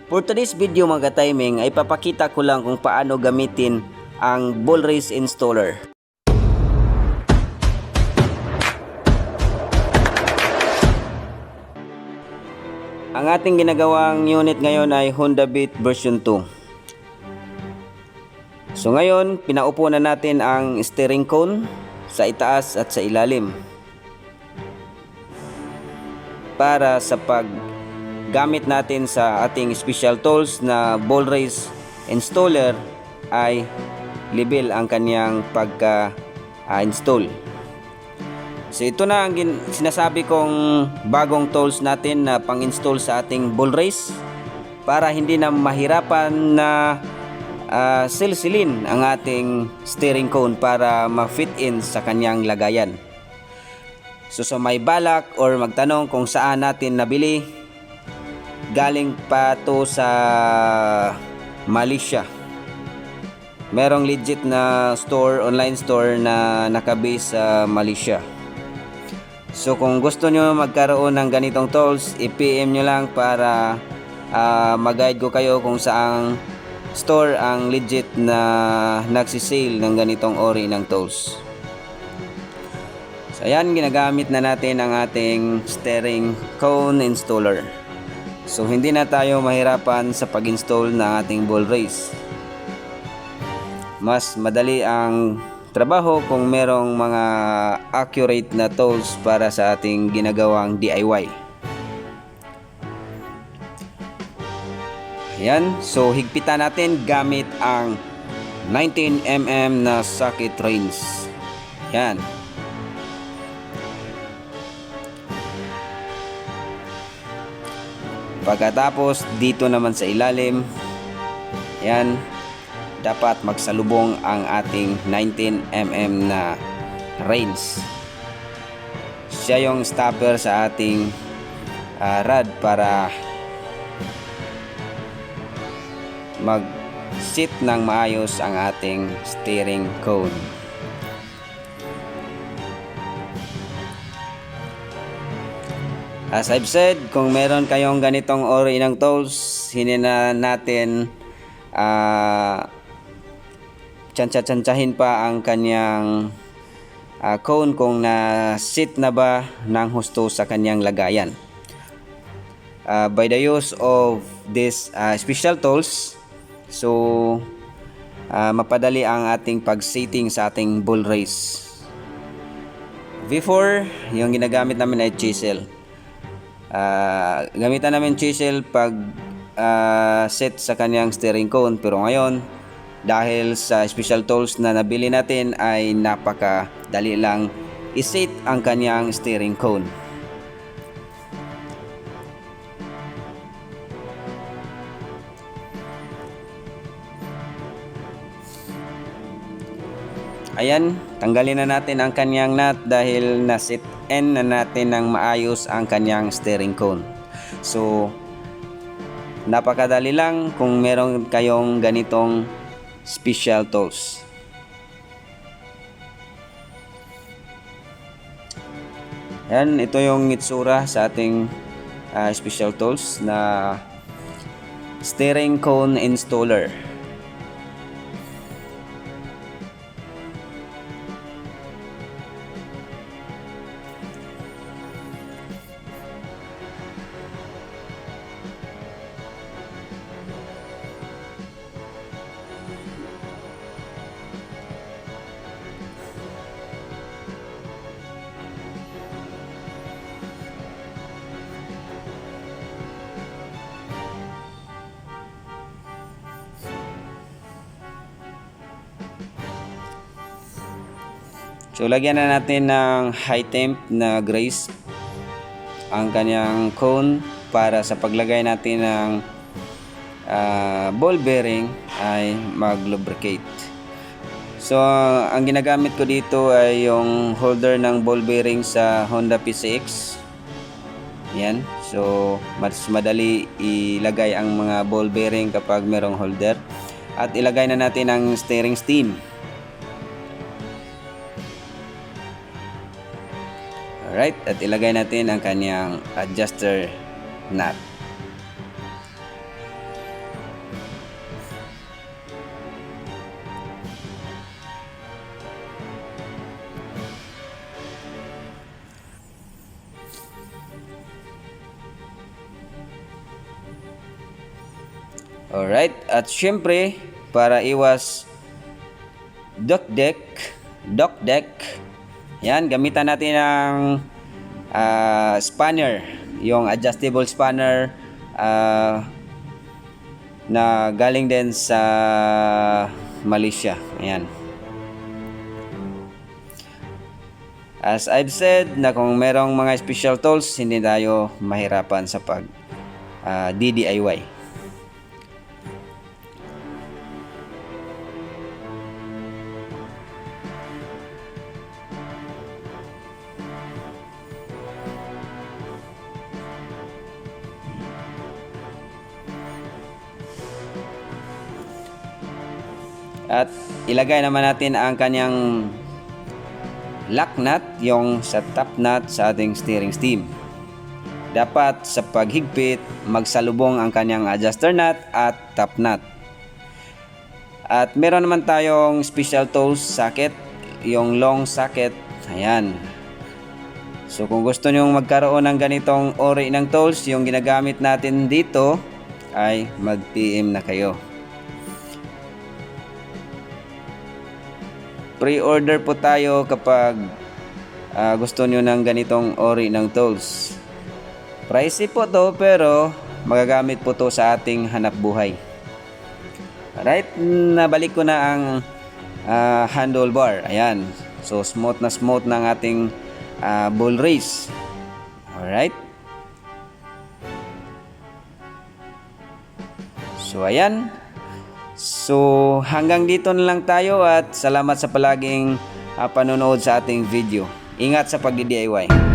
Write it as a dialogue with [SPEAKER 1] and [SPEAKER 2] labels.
[SPEAKER 1] For today's video mga timing ay papakita ko lang kung paano gamitin ang ball race installer. Ang ating ginagawang unit ngayon ay Honda Beat version 2. So ngayon, pinaupo na natin ang steering cone sa itaas at sa ilalim para sa paggamit natin sa ating special tools na ball race installer ay level ang kanyang pagka-install. So ito na ang sinasabi kong bagong tools natin na pang-install sa ating ball race para hindi na mahirapan na silsilin ang ating steering cone para ma-fit in sa kanyang lagayan. So sa may balak or magtanong kung saan natin nabili, galing pa to sa Malaysia. Merong legit na store, online store na nakabase sa Malaysia. So kung gusto nyo magkaroon ng ganitong tools, i-PM nyo lang para mag-guide ko kayo kung saang store ang legit na nagsisale ng ganitong ori ng tools. So ayan, ginagamit na natin ang ating steering cone installer. So hindi na tayo mahirapan sa pag-install ng ating ball race. Mas madali ang trabaho kung merong mga accurate na tools para sa ating ginagawang DIY. Ayan, so higpitan natin gamit ang 19mm na socket wrench. Ayan. Pagkatapos dito naman sa ilalim, ayan, dapat magsalubong ang ating 19mm na wrench. Siya yung stopper sa ating rod para mag-sit ng maayos ang ating steering cone. As I've said, kung meron kayong ganitong ori ng tools, hindi na natin tsansyahin pa ang kanyang cone kung na-sit na ba ng husto sa kanyang lagayan. By the use of this special tools, so mapadali ang ating pag-setting sa ating ball race. Before, yung ginagamit namin ay chisel. Gamitan namin chisel pag set sa kanyang steering cone, pero ngayon dahil sa special tools na nabili natin ay napakadali lang i-set ang kanyang steering cone. Ayan, tanggalin na natin ang kanyang nut dahil na-set in na natin ng maayos ang kanyang steering cone. So napakadali lang kung meron kayong ganitong special tools. Yan, ito yung itsura sa ating special tools na steering cone installer. So lagyan na natin ng high temp na grease ang kanyang cone para sa paglagay natin ng ball bearing ay mag-lubricate. So ang ginagamit ko dito ay yung holder ng ball bearing sa Honda PCX. Yan. So mas madali ilagay ang mga ball bearing kapag merong holder. At ilagay na natin ang steering stem. Alright, at ilagay natin ang kanyang adjuster nut. Alright, at syempre, para iwas duck deck, yan, gamitan natin ng spanner, yung adjustable spanner na galing din sa Malaysia. Ayan. As I've said, na kung merong mga special tools, hindi tayo mahirapan sa pag DIY. At ilagay naman natin ang kanyang lock nut, yung sa top nut sa ating steering stem. Dapat sa paghigpit, magsalubong ang kanyang adjuster nut at top nut. At meron naman tayong special tools socket, yung long socket. Ayan. So kung gusto nyo magkaroon ng ganitong ori ng tools, yung ginagamit natin dito, ay mag-PM na kayo. Pre-order po tayo kapag gusto nyo ng ganitong ori ng tools. Pricey po to, pero magagamit po to sa ating hanap buhay. Alright, nabalik ko na ang handlebar. Ayan. So smooth na smooth ng ating bull race. Alright. So ayan. So hanggang dito na lang tayo at salamat sa palaging panonood sa ating video. Ingat sa pag-DIY.